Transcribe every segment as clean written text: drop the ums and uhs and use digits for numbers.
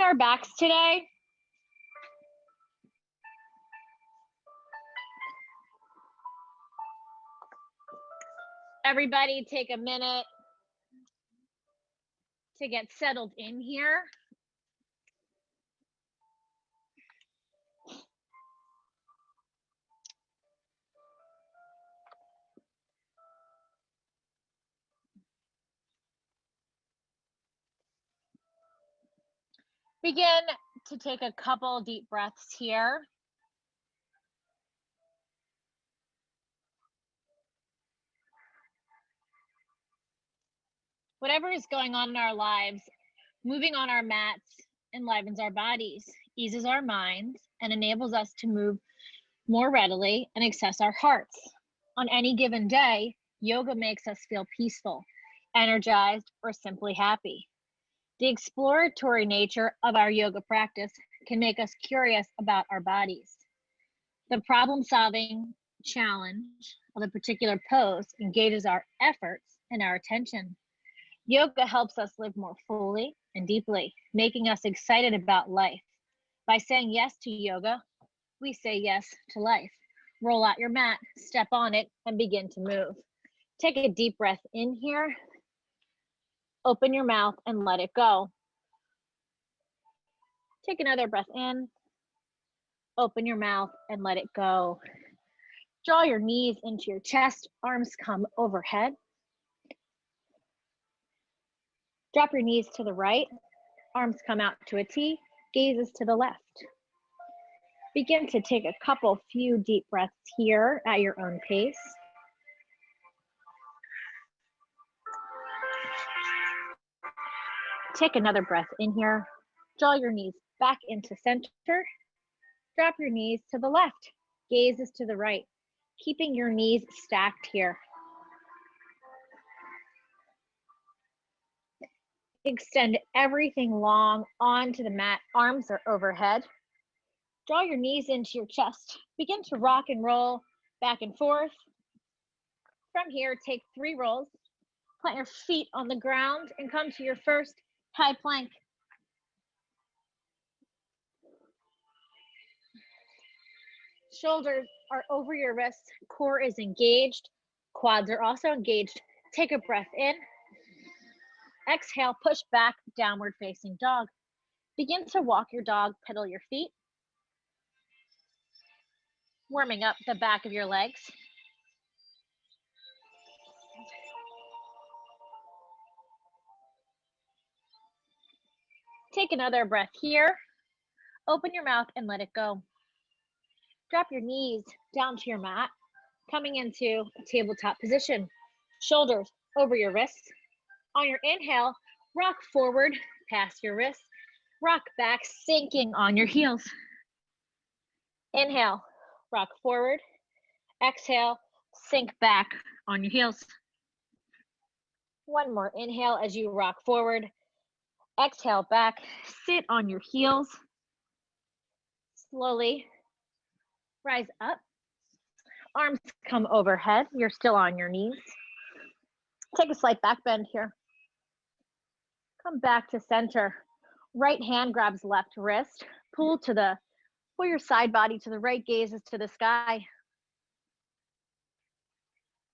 our backs today. Everybody take a minute to get settled in here. Begin to take a couple deep breaths here. Whatever is going on in our lives, moving on our mats enlivens our bodies, eases our minds, and enables us to move more readily and access our hearts. On any given day, yoga makes us feel peaceful, energized, or simply happy. The exploratory nature of our yoga practice can make us curious about our bodies. The problem-solving challenge of a particular pose engages our efforts and our attention. Yoga helps us live more fully and deeply, making us excited about life. By saying yes to yoga, we say yes to life. Roll out your mat, step on it, and begin to move. Take a deep breath in here. Open your mouth and let it go. Take another breath in. Open your mouth and let it go. Draw your knees into your chest, arms come overhead. Drop your knees to the right, arms come out to a T, gazes to the left. Begin to take a few deep breaths here at your own pace. Take another breath in here. Draw your knees back into center. Drop your knees to the left. Gazes to the right, keeping your knees stacked here. Extend everything long onto the mat. Arms are overhead. Draw your knees into your chest. Begin to rock and roll back and forth. From here, take 3 rolls. Plant your feet on the ground and come to your first high plank. Shoulders are over your wrists. Core is engaged. Quads are also engaged. Take a breath in. Exhale, push back, downward facing dog. Begin to walk your dog, pedal your feet. Warming up the back of your legs. Take another breath here. Open your mouth and let it go. Drop your knees down to your mat, coming into a tabletop position. Shoulders over your wrists. On your inhale, rock forward past your wrists. Rock back, sinking on your heels. Inhale, rock forward. Exhale, sink back on your heels. One more inhale as you rock forward. Exhale back, sit on your heels. Slowly rise up. Arms come overhead. You're still on your knees. Take a slight back bend here. Come back to center. Right hand grabs left wrist. Pull your side body to the right, gazes to the sky.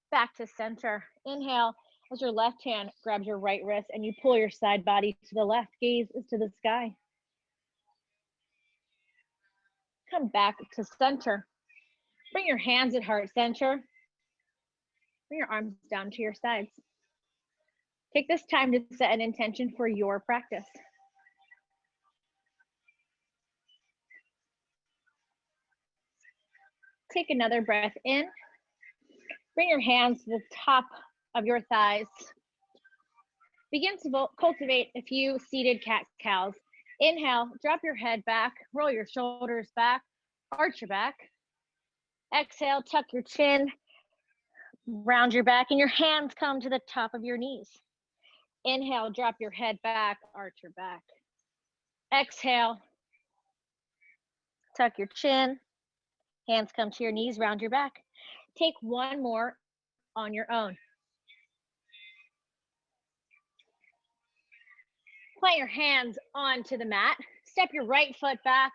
Back to center. Inhale as your left hand grabs your right wrist and you pull your side body to the left, gaze is to the sky. Come back to center. Bring your hands at heart center. Bring your arms down to your sides. Take this time to set an intention for your practice. Take another breath in. Bring your hands to the top of your thighs. Begin to cultivate a few seated cat-cows. Inhale, drop your head back, roll your shoulders back, arch your back. Exhale, tuck your chin, round your back, and your hands come to the top of your knees. Inhale, drop your head back, arch your back. Exhale, tuck your chin, hands come to your knees, round your back. Take one more on your own. Plant your hands onto the mat. Step your right foot back,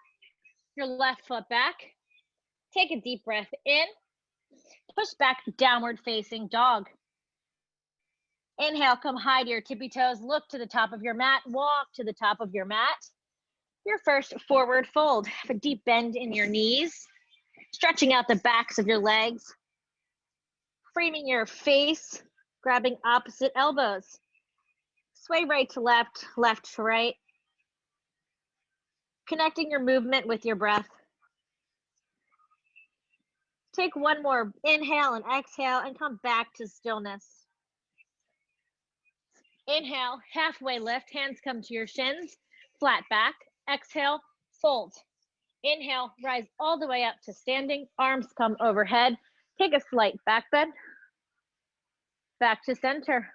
your left foot back. Take a deep breath in. Push back, downward facing dog. Inhale, come high to your tippy toes. Look to the top of your mat. Walk to the top of your mat. Your first forward fold. Have a deep bend in your knees. Stretching out the backs of your legs. Framing your face. Grabbing opposite elbows. Sway right to left, left to right. Connecting your movement with your breath. Take one more inhale and exhale and come back to stillness. Inhale, halfway lift, hands come to your shins, flat back. Exhale, fold. Inhale, rise all the way up to standing, arms come overhead. Take a slight back bend. Back to center.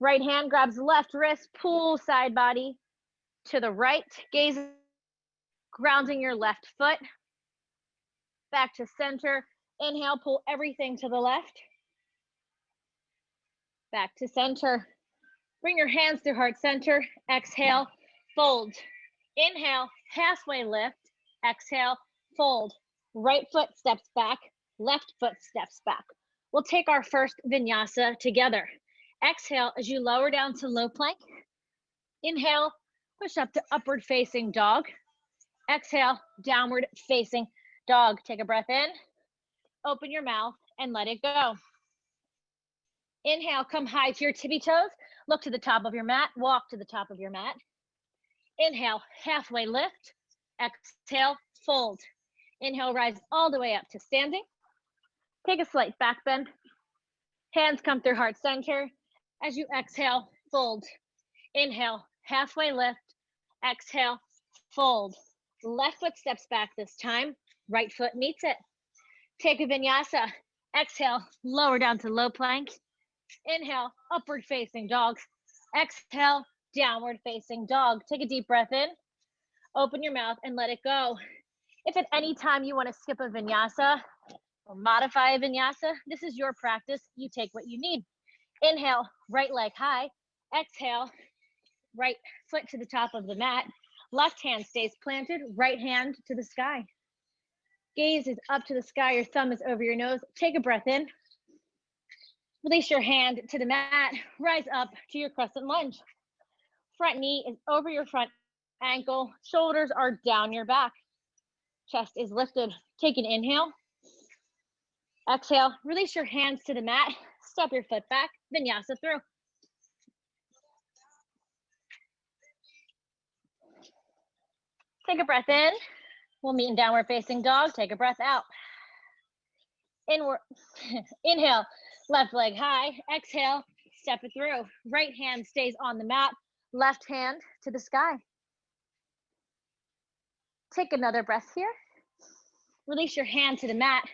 Right hand grabs left wrist, pull side body to the right, gaze, grounding your left foot. Back to center. Inhale, pull everything to the left. Back to center. Bring your hands to heart center. Exhale, fold. Inhale, halfway lift. Exhale, fold. Right foot steps back, left foot steps back. We'll take our first vinyasa together. Exhale as you lower down to low plank. Inhale, push up to upward facing dog. Exhale, downward facing dog. Take a breath in, open your mouth and let it go. Inhale, come high to your tippy toes. Look to the top of your mat, walk to the top of your mat. Inhale, halfway lift. Exhale, fold. Inhale, rise all the way up to standing. Take a slight back bend. Hands come through heart center. As you exhale, fold. Inhale, halfway lift. Exhale, fold. Left foot steps back this time. Right foot meets it. Take a vinyasa. Exhale, lower down to low plank. Inhale, upward facing dog. Exhale, downward facing dog. Take a deep breath in. Open your mouth and let it go. If at any time you want to skip a vinyasa or modify a vinyasa, this is your practice. You take what you need. Inhale, right leg high. Exhale, right foot to the top of the mat. Left hand stays planted, right hand to the sky. Gaze is up to the sky, your thumb is over your nose. Take a breath in. Release your hand to the mat, rise up to your crescent lunge. Front knee is over your front ankle, shoulders are down your back. Chest is lifted. Take an inhale. Exhale, release your hands to the mat, step your foot back, vinyasa through. Take a breath in. We'll meet in downward facing dog. Take a breath out. Inward. Inhale, left leg high. Exhale, step it through. Right hand stays on the mat, left hand to the sky. Take another breath here. Release your hand to the mat,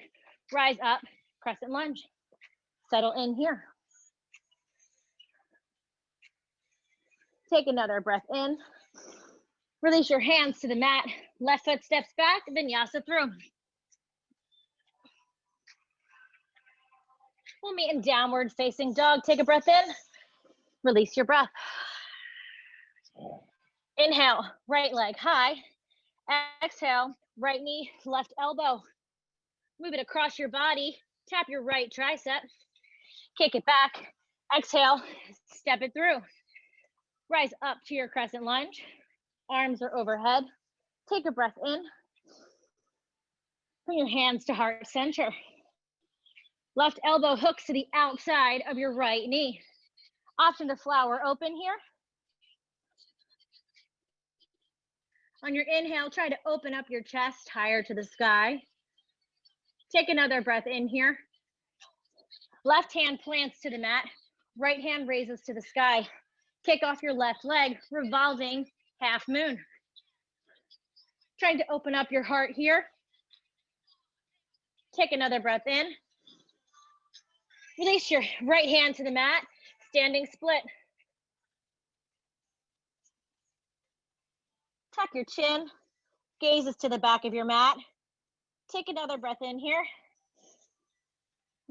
rise up, crescent lunge. Settle in here. Take another breath in. Release your hands to the mat, left foot steps back, vinyasa through. We'll meet in downward facing dog. Take a breath in, release your breath. Inhale, right leg high. Exhale, right knee, left elbow. Move it across your body. Tap your right tricep. Kick it back. Exhale, step it through. Rise up to your crescent lunge. Arms are overhead. Take a breath in. Bring your hands to heart center. Left elbow hooks to the outside of your right knee. Option to flower open here. On your inhale, try to open up your chest higher to the sky. Take another breath in here. Left hand plants to the mat. Right hand raises to the sky. Kick off your left leg, revolving half moon. Trying to open up your heart here. Take another breath in. Release your right hand to the mat, standing split. Tuck your chin, gazes to the back of your mat. Take another breath in here.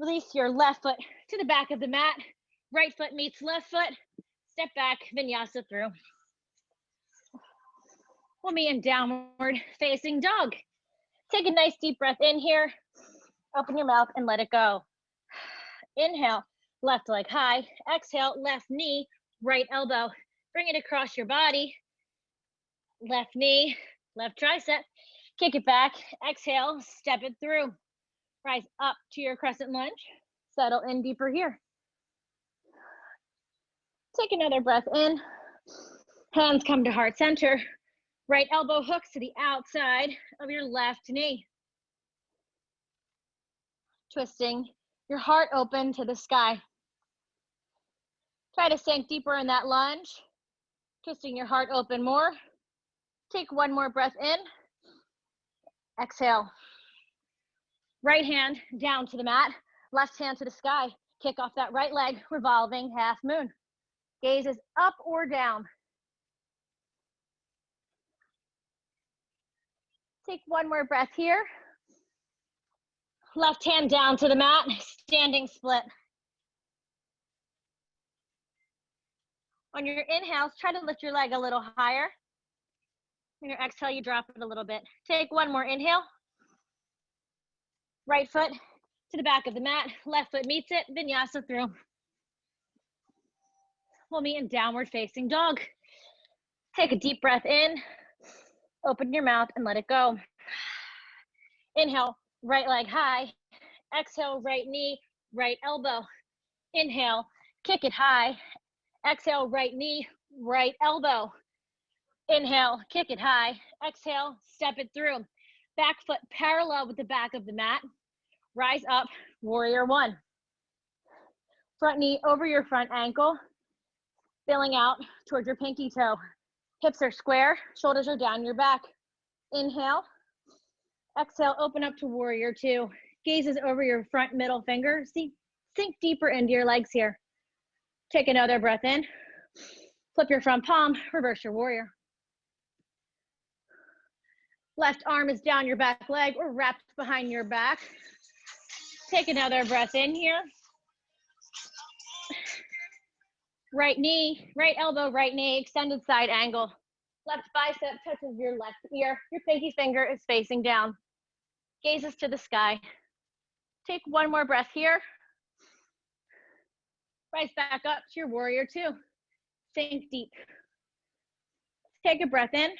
Release your left foot to the back of the mat. Right foot meets left foot. Step back, vinyasa through. We'll be in downward facing dog. Take a nice deep breath in here. Open your mouth and let it go. Inhale, left leg high. Exhale, left knee, right elbow. Bring it across your body. Left knee, left tricep. Kick it back. Exhale, step it through. Rise up to your crescent lunge. Settle in deeper here. Take another breath in. Hands come to heart center. Right elbow hooks to the outside of your left knee. Twisting your heart open to the sky. Try to sink deeper in that lunge. Twisting your heart open more. Take one more breath in. Exhale. Right hand down to the mat. Left hand to the sky. Kick off that right leg, revolving half moon. Gaze is up or down. Take one more breath here. Left hand down to the mat, standing split. On your inhales, try to lift your leg a little higher. On your exhale, you drop it a little bit. Take one more inhale. Right foot to the back of the mat, left foot meets it, vinyasa through. We'll meet in downward facing dog. Take a deep breath in, open your mouth and let it go. Inhale, right leg high. Exhale, right knee, right elbow. Inhale, kick it high. Exhale, right knee, right elbow. Inhale, kick it high. Exhale, step it through. Back foot parallel with the back of the mat. Rise up, warrior one. Front knee over your front ankle, filling out towards your pinky toe. Hips are square, shoulders are down your back. Inhale. Exhale, open up to warrior two. Gazes over your front middle finger. See, sink deeper into your legs here. Take another breath in. Flip your front palm, reverse your warrior. Left arm is down your back leg or wrapped behind your back. Take another breath in here. Right knee, right elbow, right knee, extended side angle. Left bicep touches your left ear. Your pinky finger is facing down. Gazes to the sky. Take one more breath here. Rise back up to your warrior two. Sink deep. Take a breath in.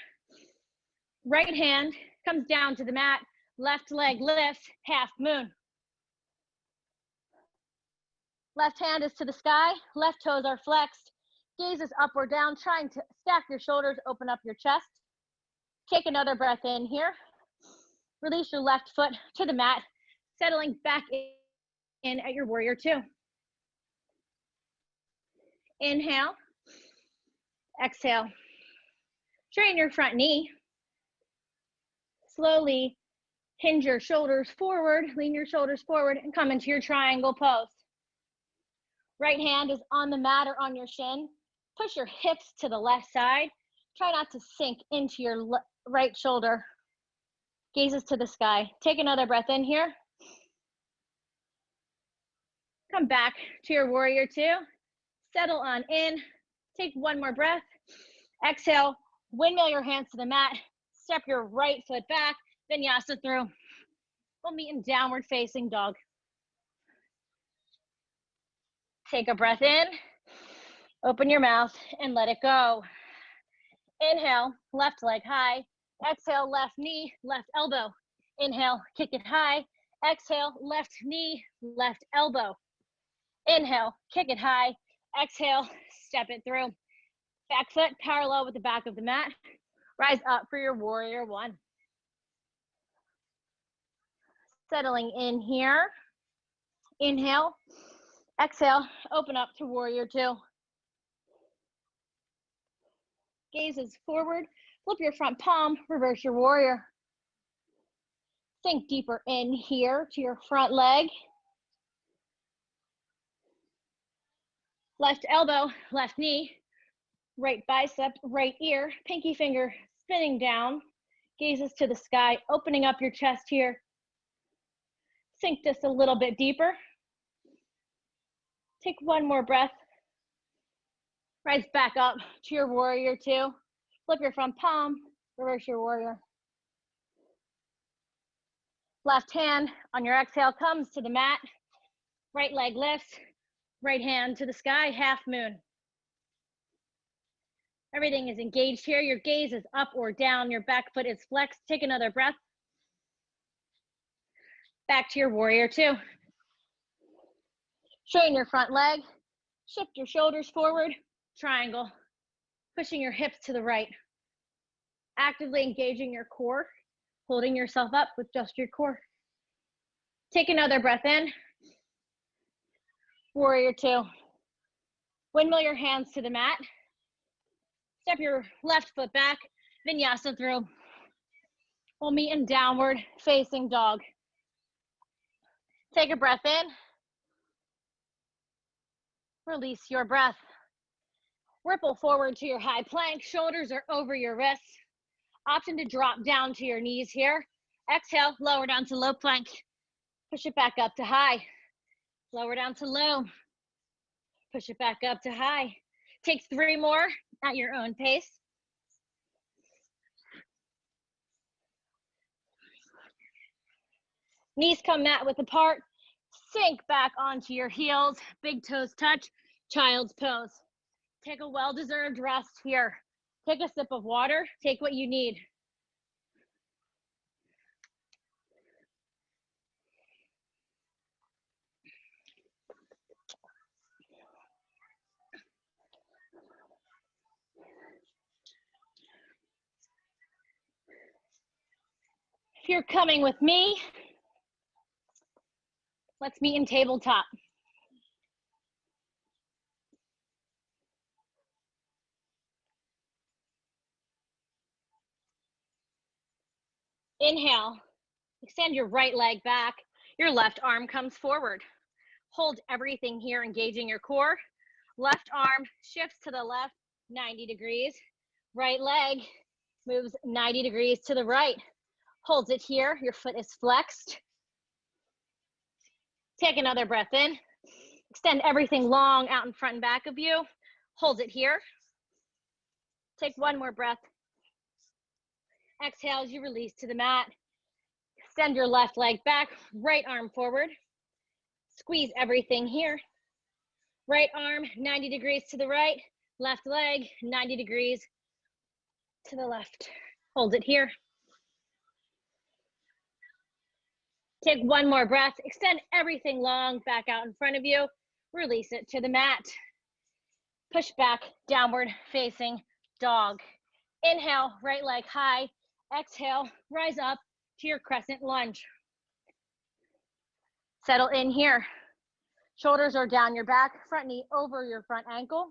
Right hand comes down to the mat. Left leg lifts, half moon. Left hand is to the sky. Left toes are flexed. Gaze is up or down, trying to stack your shoulders, open up your chest. Take another breath in here. Release your left foot to the mat, settling back in at your warrior two. Inhale. Exhale. Straighten your front knee. Slowly hinge your shoulders forward, lean your shoulders forward, and come into your triangle pose. Right hand is on the mat or on your shin. Push your hips to the left side. Try not to sink into your right shoulder. Gazes to the sky. Take another breath in here. Come back to your warrior two. Settle on in. Take one more breath. Exhale, windmill your hands to the mat. Step your right foot back, vinyasa through. We'll meet in downward facing dog. Take a breath in. Open your mouth and let it go. Inhale, left leg high. Exhale, left knee, left elbow. Inhale, kick it high. Exhale, left knee, left elbow. Inhale, kick it high. Exhale, step it through. Back foot parallel with the back of the mat. Rise up for your warrior one. Settling in here. Inhale. Exhale, open up to warrior two. Gazes forward, flip your front palm, reverse your warrior. Sink deeper in here to your front leg. Left elbow, left knee, right bicep, right ear, pinky finger spinning down. Gazes to the sky, opening up your chest here. Sink just a little bit deeper. Take one more breath. Rise back up to your warrior two. Flip your front palm, Reverse your warrior. Left hand on your exhale comes to the mat. Right leg lifts. Right hand to the sky, half moon. Everything is engaged here. Your gaze is up or down. Your back foot is flexed. Take another breath. Back to your warrior two. Straighten your front leg. Shift your shoulders forward. Triangle. Pushing your hips to the right. Actively engaging your core. Holding yourself up with just your core. Take another breath in. Warrior two. Windmill your hands to the mat. Step your left foot back. Vinyasa through. We'll meet in downward facing dog. Take a breath in. Release your breath. Ripple forward to your high plank. Shoulders are over your wrists. Option to drop down to your knees here. Exhale, lower down to low plank. Push it back up to high. Lower down to low. Push it back up to high. Take 3 more at your own pace. Knees come mat width apart. Sink back onto your heels. Big toes touch. Child's pose. Take a well-deserved rest here. Take a sip of water. Take what you need. If you're coming with me, let's meet in tabletop. Inhale, extend your right leg back. Your left arm comes forward. Hold everything here, engaging your core. Left arm shifts to the left, 90 degrees. Right leg moves 90 degrees to the right. Holds it here, your foot is flexed. Take another breath in. Extend everything long out in front and back of you. Hold it here. Take 1 more breath. Exhale as you release to the mat. Extend your left leg back, right arm forward. Squeeze everything here. Right arm, 90 degrees to the right. Left leg, 90 degrees to the left. Hold it here. Take 1 more breath. Extend everything long back out in front of you. Release it to the mat. Push back, downward facing dog. Inhale, right leg high. Exhale, rise up to your crescent lunge. Settle in here. Shoulders are down your back, front knee over your front ankle.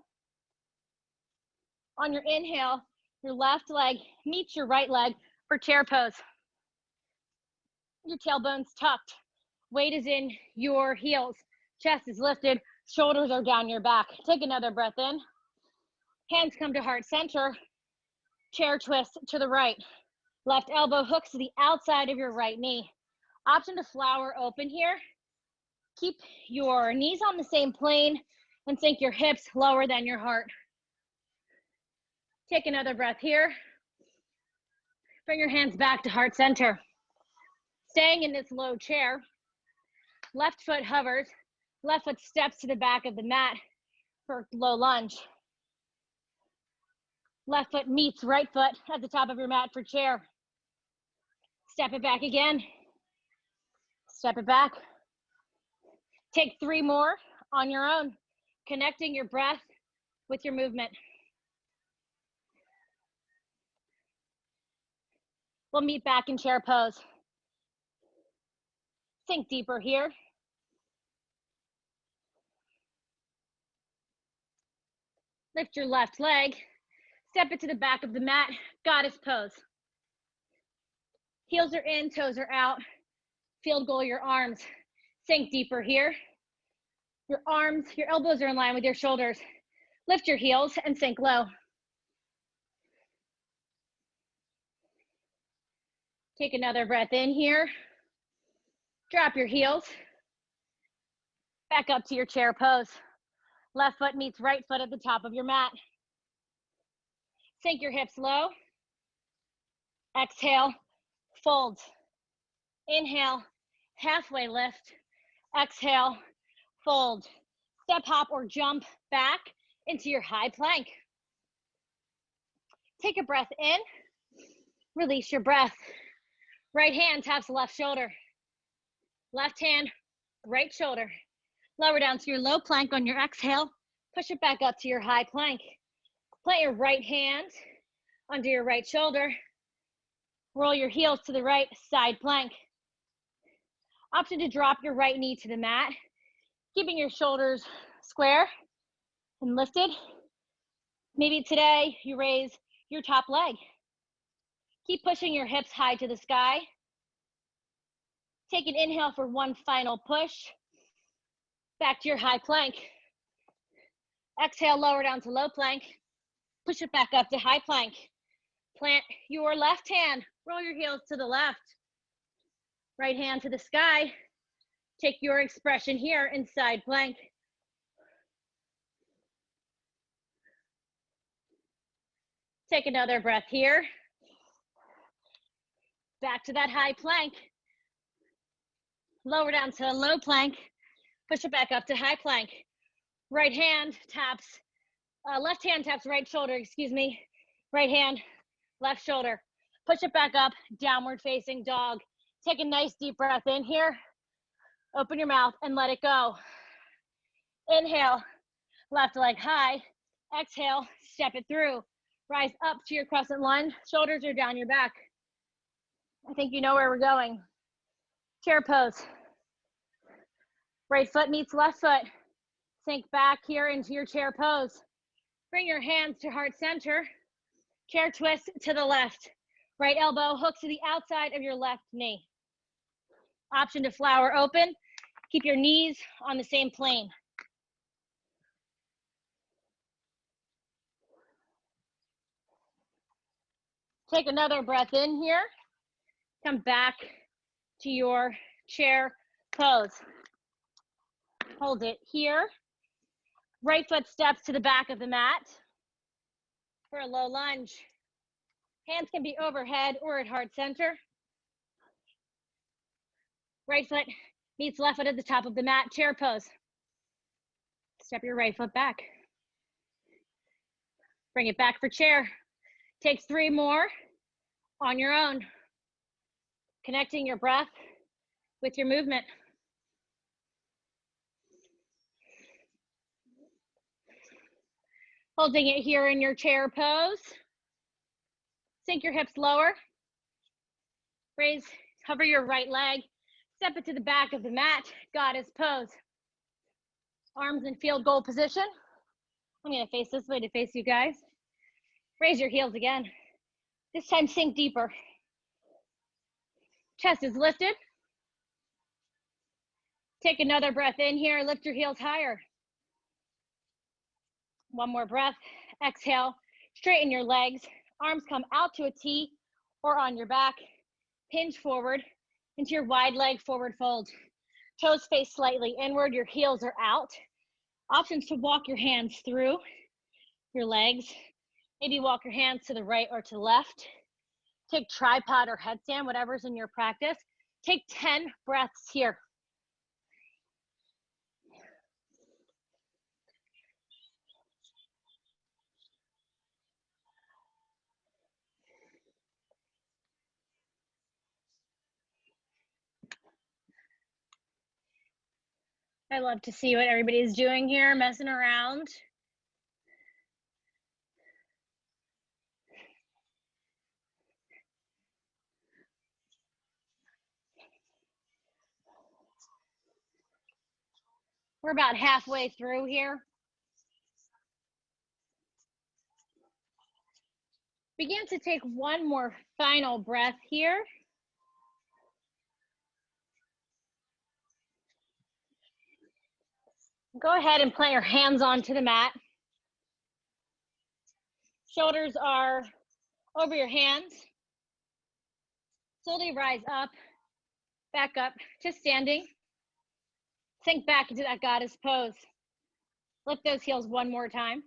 On your inhale, your left leg meets your right leg for chair pose. Your tailbone's tucked. Weight is in your heels. Chest is lifted. Shoulders are down your back. Take another breath in. Hands come to heart center. Chair twist to the right. Left elbow hooks to the outside of your right knee. Option to flower open here. Keep your knees on the same plane and sink your hips lower than your heart. Take another breath here. Bring your hands back to heart center. Staying in this low chair. Left foot hovers. Left foot steps to the back of the mat for low lunge. Left foot meets right foot at the top of your mat for chair. Step it back again. Step it back. Take 3 more on your own, connecting your breath with your movement. We'll meet back in chair pose. Sink deeper here. Lift your left leg. Step it to the back of the mat, goddess pose. Heels are in, toes are out. Field goal your arms. Sink deeper here. Your arms, your elbows are in line with your shoulders. Lift your heels and sink low. Take another breath in here. Drop your heels. Back up to your chair pose. Left foot meets right foot at the top of your mat. Sink your hips low. Exhale, fold. Inhale, halfway lift. Exhale, fold. Step, hop, or jump back into your high plank. Take a breath in, release your breath. Right hand taps left shoulder. Left hand, right shoulder. Lower down to your low plank on your exhale. Push it back up to your high plank. Plant your right hand under your right shoulder. Roll your heels to the right, side plank. Option to drop your right knee to the mat, keeping your shoulders square and lifted. Maybe today you raise your top leg. Keep pushing your hips high to the sky. Take an inhale for one final push. Back to your high plank. Exhale, lower down to low plank. Push it back up to high plank. Plant your left hand. Roll your heels to the left. Right hand to the sky. Take your expression here in side plank. Take another breath here. Back to that high plank. Lower down to low plank. Push it back up to high plank. Right hand taps, left hand taps right shoulder, excuse me. Right hand, left shoulder. Push it back up, downward facing dog. Take a nice deep breath in here. Open your mouth and let it go. Inhale, left leg high. Exhale, step it through. Rise up to your crescent lunge. Shoulders are down your back. I think you know where we're going. Chair pose. Right foot meets left foot. Sink back here into your chair pose. Bring your hands to heart center. Chair twist to the left. Right elbow hooks to the outside of your left knee. Option to flower open. Keep your knees on the same plane. Take another breath in here. Come back to your chair pose. Hold it here. Right foot steps to the back of the mat for a low lunge. Hands can be overhead or at heart center. Right foot meets left foot at the top of the mat, chair pose. Step your right foot back. Bring it back for chair. Take 3 more on your own. Connecting your breath with your movement. Holding it here in your chair pose. Sink your hips lower. Raise, hover your right leg. Step it to the back of the mat, goddess pose. Arms in field goal position. I'm gonna face this way to face you guys. Raise your heels again. This time sink deeper. Chest is lifted. Take another breath in here, lift your heels higher. One more breath. Exhale, straighten your legs. Arms come out to a T or on your back. Hinge forward into your wide leg forward fold. Toes face slightly inward, your heels are out. Options to walk your hands through your legs. Maybe walk your hands to the right or to the left. Take tripod or headstand, whatever's in your practice. Take 10 breaths here. I love to see what everybody's doing here, messing around. We're about halfway through here. Begin to take one more final breath here. Go ahead and plant your hands onto the mat. Shoulders are over your hands. Slowly rise up, back up to standing. Sink back into that goddess pose. Lift those heels one more time.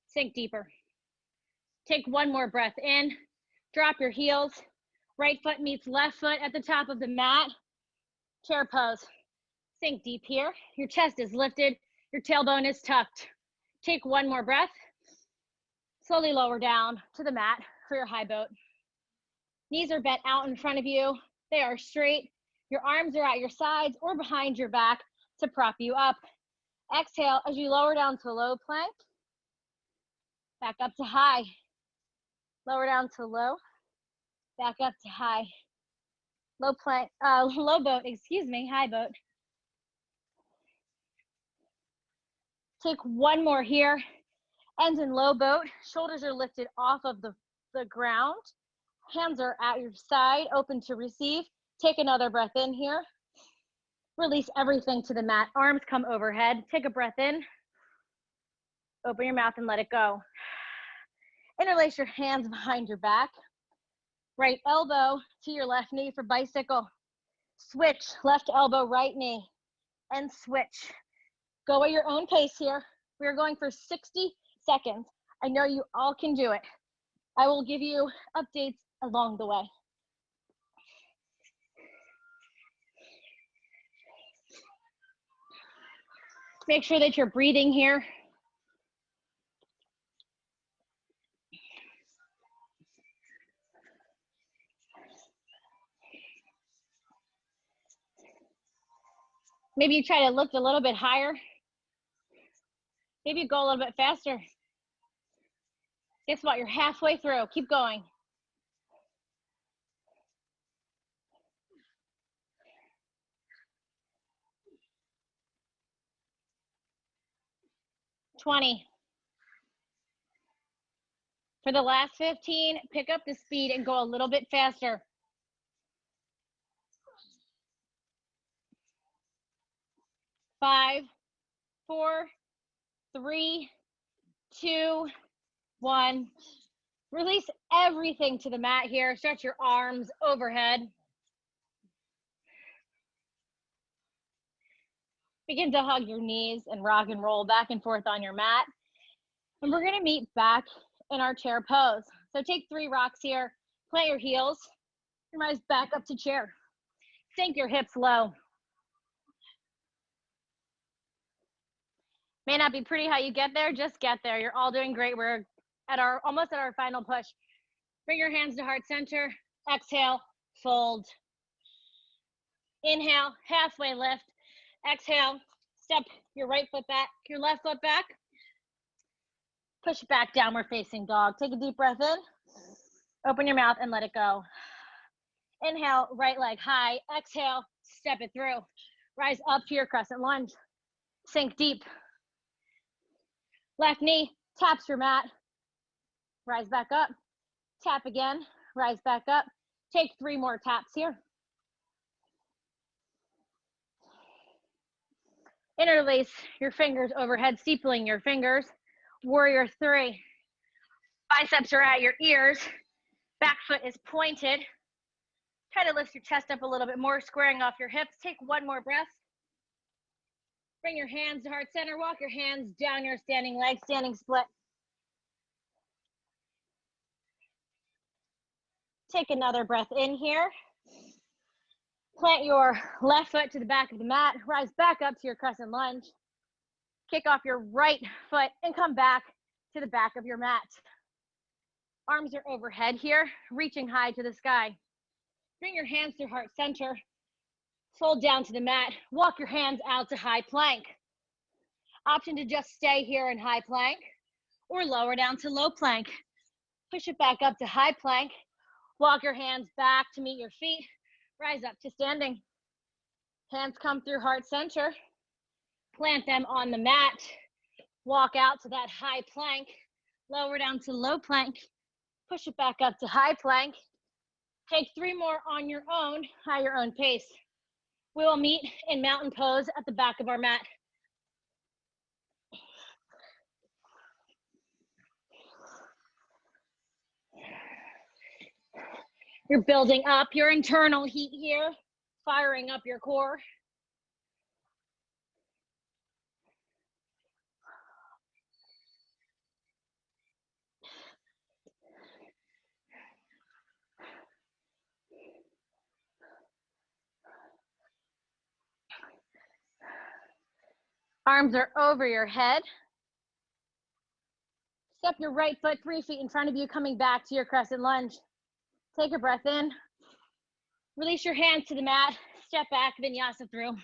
Sink deeper. Take one more breath in. Drop your heels. Right foot meets left foot at the top of the mat. Chair pose. Sink deep here. Your chest is lifted. Your tailbone is tucked. Take one more breath. Slowly lower down to the mat for your high boat. Knees are bent out in front of you. They are straight. Your arms are at your sides or behind your back to prop you up. Exhale as you lower down to low plank. Back up to high. Lower down to low. Back up to high. Low plank, low boat, excuse me, high boat. Take one more here. End in low boat. Shoulders are lifted off of the ground. Hands are at your side, open to receive. Take another breath in here. Release everything to the mat. Arms come overhead. Take a breath in. Open your mouth and let it go. Interlace your hands behind your back. Right elbow to your left knee for bicycle. Switch, left elbow, right knee, and switch. Go at your own pace here. We are going for 60 seconds. I know you all can do it. I will give you updates along the way. Make sure that you're breathing here. Maybe you try to lift a little bit higher. Maybe you go a little bit faster. Guess what? You're halfway through. Keep going. $20. For the last 15, pick up the speed and go a little bit faster. 5, 4, 3, 2, 1. Release everything to the mat here. Stretch your arms overhead. Begin to hug your knees and rock and roll back and forth on your mat. And we're gonna meet back in our chair pose. So take 3 rocks here, plant your heels, your rise back up to chair. Sink your hips low. May not be pretty how you get there, just get there. You're all doing great. We're almost at our final push. Bring your hands to heart center. Exhale, fold. Inhale, halfway lift. Exhale, step your right foot back, your left foot back. Push back, downward facing dog. Take a deep breath in. Open your mouth and let it go. Inhale, right leg high. Exhale, step it through. Rise up to your crescent lunge. Sink deep. Left knee taps your mat. Rise back up. Tap again. Rise back up. Take 3 more taps here. Interlace your fingers overhead, steepling your fingers. Warrior 3. Biceps are at your ears. Back foot is pointed. Try to lift your chest up a little bit more, squaring off your hips. Take 1 more breath. Bring your hands to heart center. Walk your hands down your standing leg, standing split. Take another breath in here. Plant your left foot to the back of the mat. Rise back up to your crescent lunge. Kick off your right foot and come back to the back of your mat. Arms are overhead here, reaching high to the sky. Bring your hands to heart center. Fold down to the mat. Walk your hands out to high plank. Option to just stay here in high plank or lower down to low plank. Push it back up to high plank. Walk your hands back to meet your feet. Rise up to standing. Hands come through heart center. Plant them on the mat. Walk out to that high plank. Lower down to low plank. Push it back up to high plank. Take 3 more on your own, at your own pace. We will meet in mountain pose at the back of our mat. You're building up your internal heat here, firing up your core. Arms are over your head. Step your right foot 3 feet in front of you, coming back to your crescent lunge. Take a breath in. Release your hands to the mat. Step back, vinyasa through.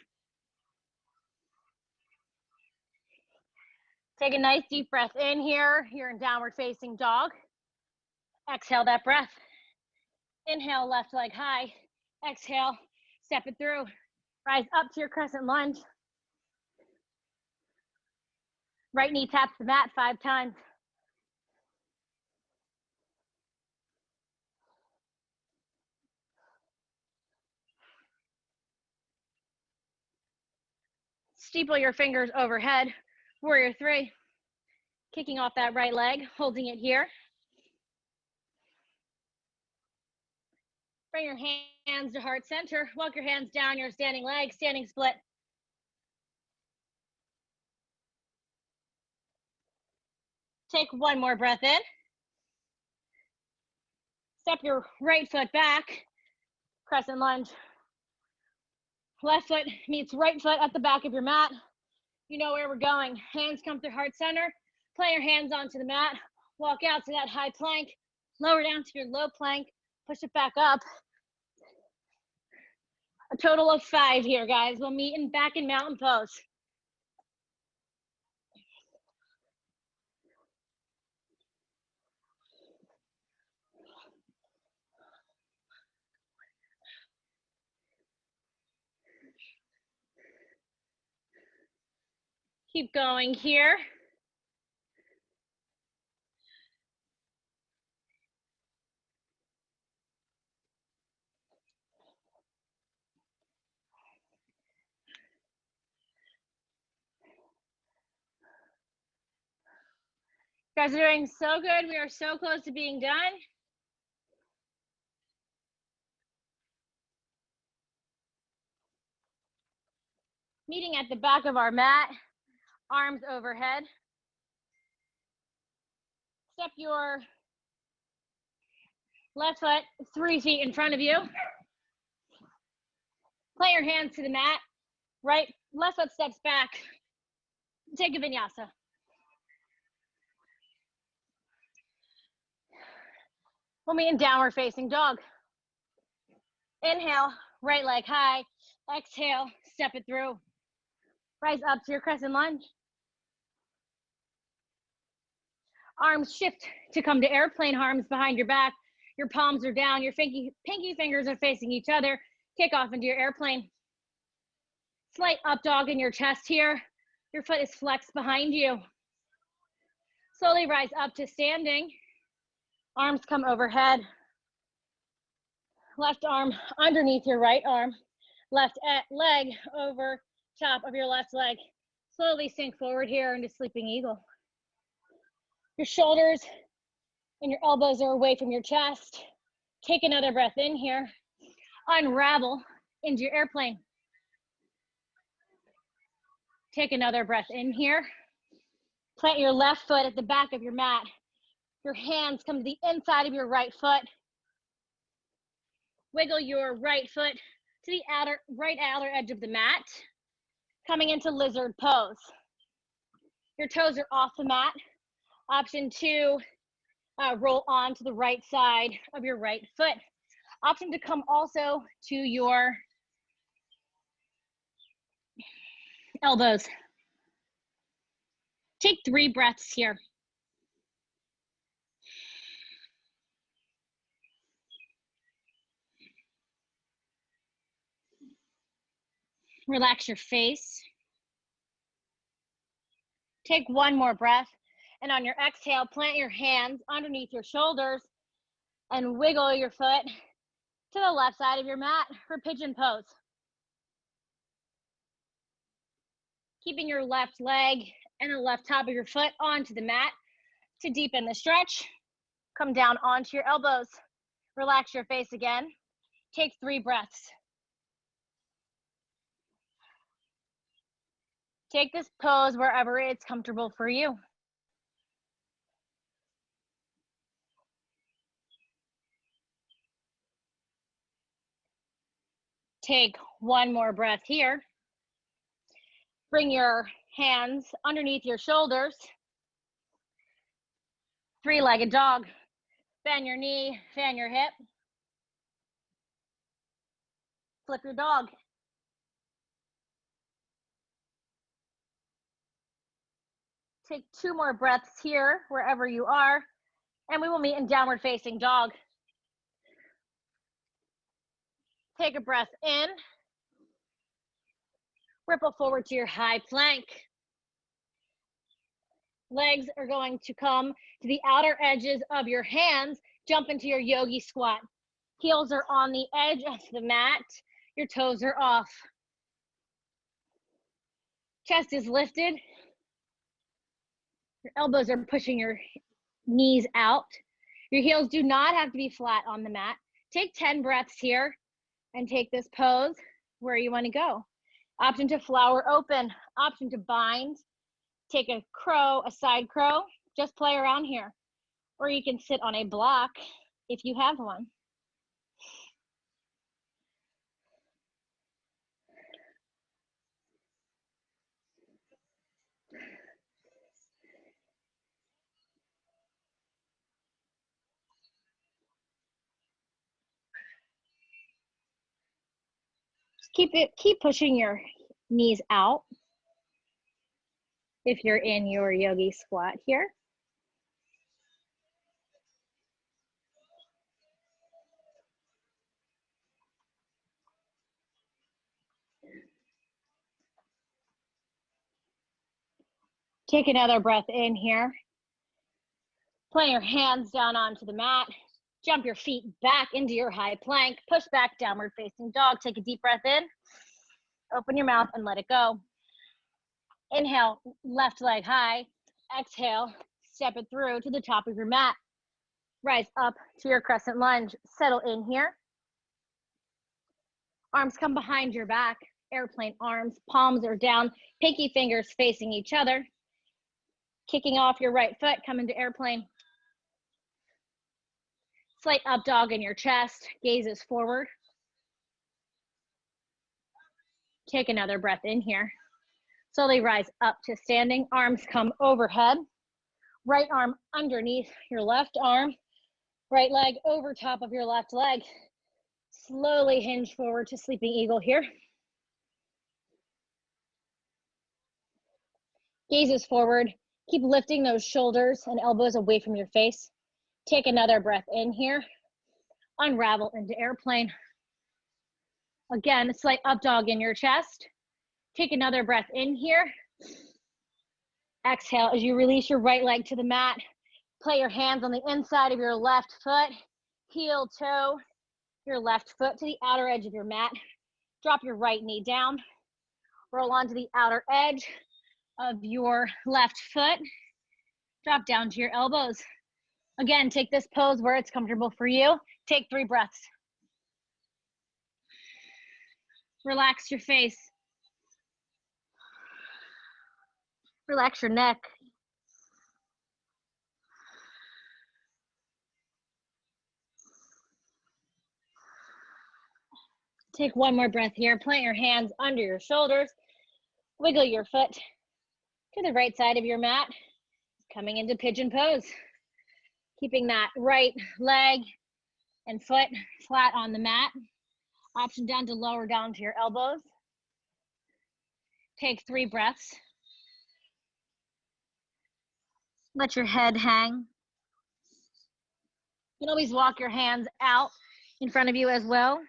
Take a nice deep breath in here. You're in downward facing dog. Exhale that breath. Inhale, left leg high. Exhale, step it through. Rise up to your crescent lunge. Right knee taps the mat 5 times. Steeple your fingers overhead. Warrior 3. Kicking off that right leg, holding it here. Bring your hands to heart center. Walk your hands down your standing leg, standing split. Take one more breath in. Step your right foot back, crescent lunge. Left foot meets right foot at the back of your mat. You know where we're going. Hands come through heart center. Plant your hands onto the mat. Walk out to that high plank. Lower down to your low plank. Push it back up. A total of 5 here, guys. We'll meet back in mountain pose. Keep going here. You guys are doing so good. We are so close to being done. Meeting at the back of our mat, arms overhead. Step your left foot 3 feet in front of you. Plant your hands to the mat. Left foot steps back. Take a vinyasa. We'll meet in downward facing dog. Inhale, right leg high. Exhale, step it through. Rise up to your crescent lunge. Arms shift to come to airplane arms behind your back. Your palms are down. Your pinky fingers are facing each other. Kick off into your airplane. Slight up dog in your chest here. Your foot is flexed behind you. Slowly rise up to standing. Arms come overhead. Left arm underneath your right arm. Left leg over top of your left leg. Slowly sink forward here into sleeping eagle. Your shoulders and your elbows are away from your chest. Take another breath in here. Unravel into your airplane. Take another breath in here. Plant your left foot at the back of your mat. Your hands come to the inside of your right foot. Wiggle your right foot to the right outer edge of the mat, coming into lizard pose. Your toes are off the mat. Option 2, roll on to the right side of your right foot. Option to come also to your elbows. Take 3 breaths here. Relax your face. Take 1 more breath. And on your exhale, plant your hands underneath your shoulders and wiggle your foot to the left side of your mat for pigeon pose. Keeping your left leg and the left top of your foot onto the mat to deepen the stretch. Come down onto your elbows. Relax your face again. Take 3 breaths. Take this pose wherever it's comfortable for you. Take 1 more breath here. Bring your hands underneath your shoulders. Three-legged dog. Bend your knee, fan your hip. Flip your dog. Take 2 more breaths here, wherever you are, and we will meet in downward facing dog. Take a breath in. Ripple forward to your high plank. Legs are going to come to the outer edges of your hands. Jump into your yogi squat. Heels are on the edge of the mat. Your toes are off. Chest is lifted. Your elbows are pushing your knees out. Your heels do not have to be flat on the mat. Take 10 breaths here and take this pose where you want to go. Option to flower open, option to bind. Take a crow, a side crow, just play around here. Or you can sit on a block if you have one. Keep pushing your knees out if you're in your yogi squat here. Take another breath in here. Plant your hands down onto the mat. Jump your feet back into your high plank. Push back, downward facing dog. Take a deep breath in. Open your mouth and let it go. Inhale, left leg high. Exhale, step it through to the top of your mat. Rise up to your crescent lunge. Settle in here. Arms come behind your back. Airplane arms, palms are down. Pinky fingers facing each other. Kicking off your right foot, come into airplane. Slight up dog in your chest, gazes forward. Take another breath in here. Slowly rise up to standing, arms come overhead. Right arm underneath your left arm. Right leg over top of your left leg. Slowly hinge forward to sleeping eagle here. Gazes forward. Keep lifting those shoulders and elbows away from your face. Take another breath in here. Unravel into airplane. Again, a slight up dog in your chest. Take another breath in here. Exhale as you release your right leg to the mat. Play your hands on the inside of your left foot. Heel toe your left foot to the outer edge of your mat. Drop your right knee down. Roll onto the outer edge of your left foot. Drop down to your elbows. Again, take this pose where it's comfortable for you. Take 3 breaths. Relax your face. Relax your neck. Take 1 more breath here. Plant your hands under your shoulders. Wiggle your foot to the right side of your mat. Coming into pigeon pose. Keeping that right leg and foot flat on the mat. Option down to lower down to your elbows. Take 3 breaths. Let your head hang. You can always walk your hands out in front of you as well.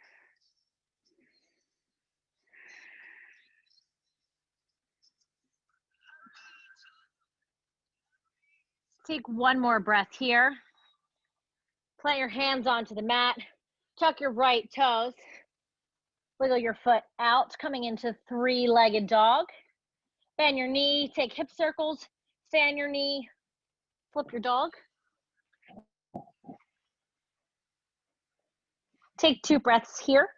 Take 1 more breath here. Plant your hands onto the mat. Tuck your right toes. Wiggle your foot out, coming into 3-legged dog. Bend your knee, take hip circles, fan your knee, flip your dog. Take 2 breaths here.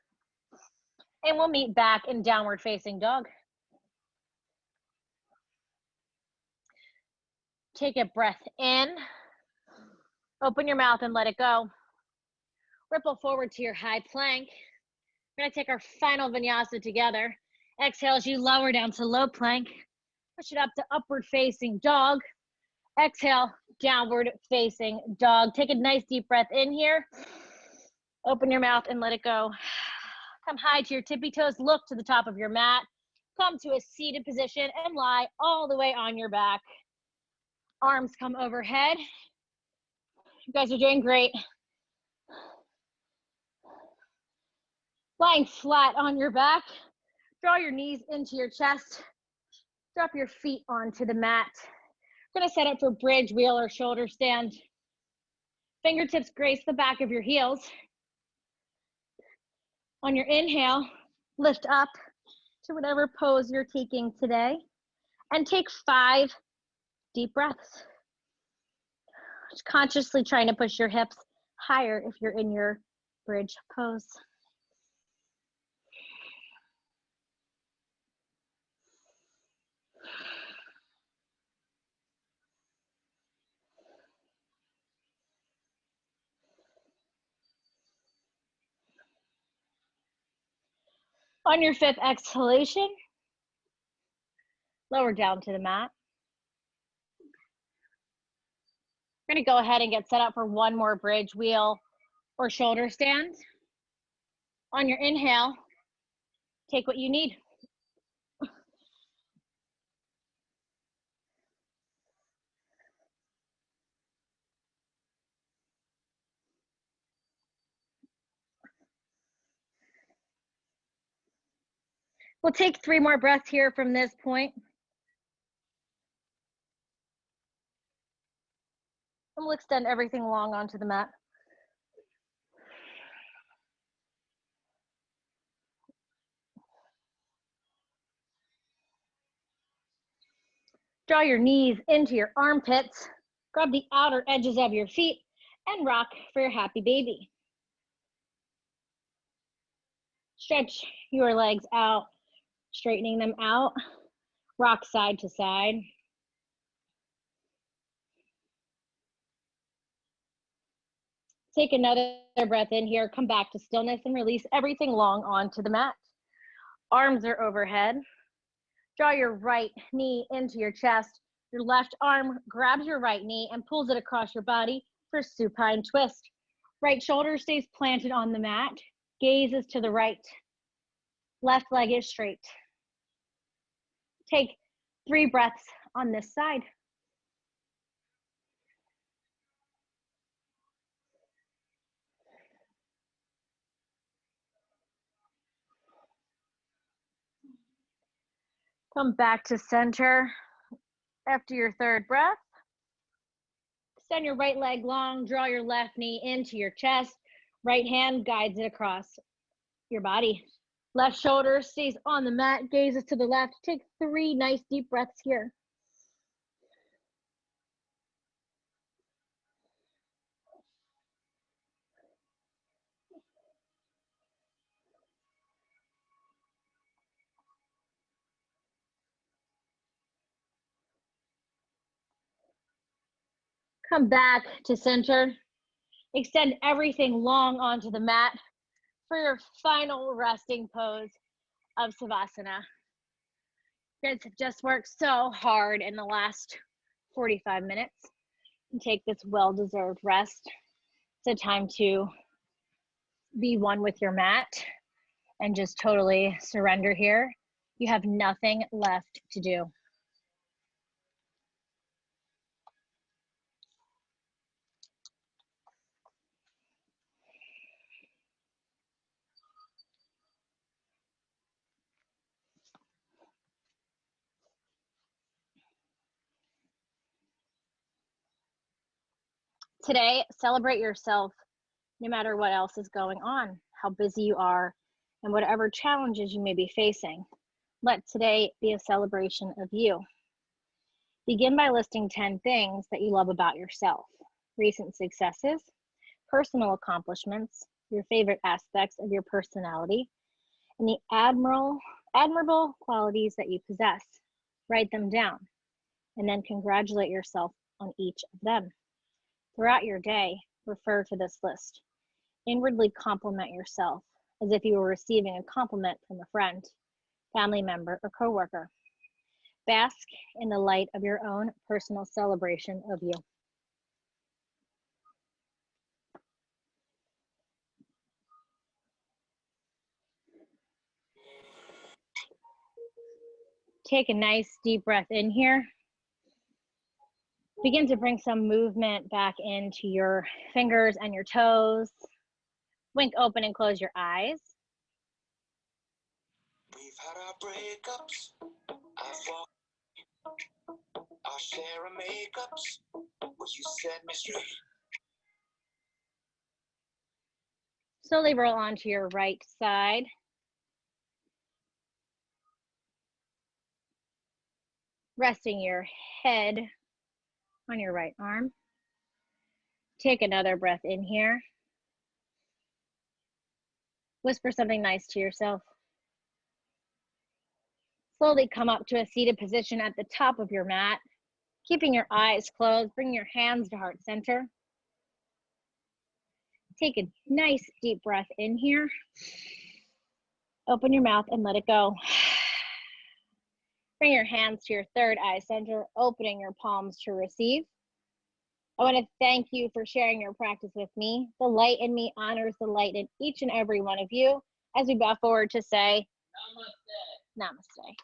And we'll meet back in downward facing dog. Take a breath in. Open your mouth and let it go. Ripple forward to your high plank. We're gonna take our final vinyasa together. Exhale as you lower down to low plank. Push it up to upward facing dog. Exhale, downward facing dog. Take a nice deep breath in here. Open your mouth and let it go. Come high to your tippy toes. Look to the top of your mat. Come to a seated position and lie all the way on your back. Arms come overhead. You guys are doing great. Lying flat on your back. Draw your knees into your chest. Drop your feet onto the mat. We're gonna set up for bridge, wheel, or shoulder stand. Fingertips grace the back of your heels. On your inhale, lift up to whatever pose you're taking today, and take 5 deep breaths. Just consciously trying to push your hips higher if you're in your bridge pose. On your 5th exhalation, lower down to the mat. We're gonna go ahead and get set up for one more bridge, wheel, or shoulder stand. On your inhale, take what you need. We'll take 3 more breaths here from this point. And we'll extend everything long onto the mat. Draw your knees into your armpits. Grab the outer edges of your feet and rock for your happy baby. Stretch your legs out, straightening them out. Rock side to side. Take another breath in here. Come back to stillness and release everything long onto the mat. Arms are overhead. Draw your right knee into your chest. Your left arm grabs your right knee and pulls it across your body for supine twist. Right shoulder stays planted on the mat. Gaze is to the right. Left leg is straight. Take 3 breaths on this side. Come back to center after your 3rd breath. Extend your right leg long, draw your left knee into your chest. Right hand guides it across your body. Left shoulder stays on the mat, gazes to the left. Take 3 nice deep breaths here. Come back to center. Extend everything long onto the mat for your final resting pose of Savasana. You guys have just worked so hard in the last 45 minutes. And take this well-deserved rest. It's a time to be one with your mat and just totally surrender here. You have nothing left to do. Today, celebrate yourself no matter what else is going on, how busy you are, and whatever challenges you may be facing. Let today be a celebration of you. Begin by listing 10 things that you love about yourself, recent successes, personal accomplishments, your favorite aspects of your personality, and the admirable qualities that you possess. Write them down, and then congratulate yourself on each of them. Throughout your day, refer to this list. Inwardly compliment yourself as if you were receiving a compliment from a friend. family member, or coworker. Bask in the light of your own personal celebration of you. Take a nice deep breath in here. Begin to bring some movement back into your fingers and your toes. Wink open and close your eyes. We've had our breakups, our share of makeups, but you set me straight. Slowly roll onto your right side. Resting your head on your right arm. Take another breath in here. Whisper something nice to yourself. Slowly come up to a seated position at the top of your mat. Keeping your eyes closed, bring your hands to heart center. Take a nice deep breath in here. Open your mouth and let it go. Bring your hands to your third eye center, opening your palms to receive. I want to thank you for sharing your practice with me. The light in me honors the light in each and every one of you as we bow forward to say, Namaste. Namaste.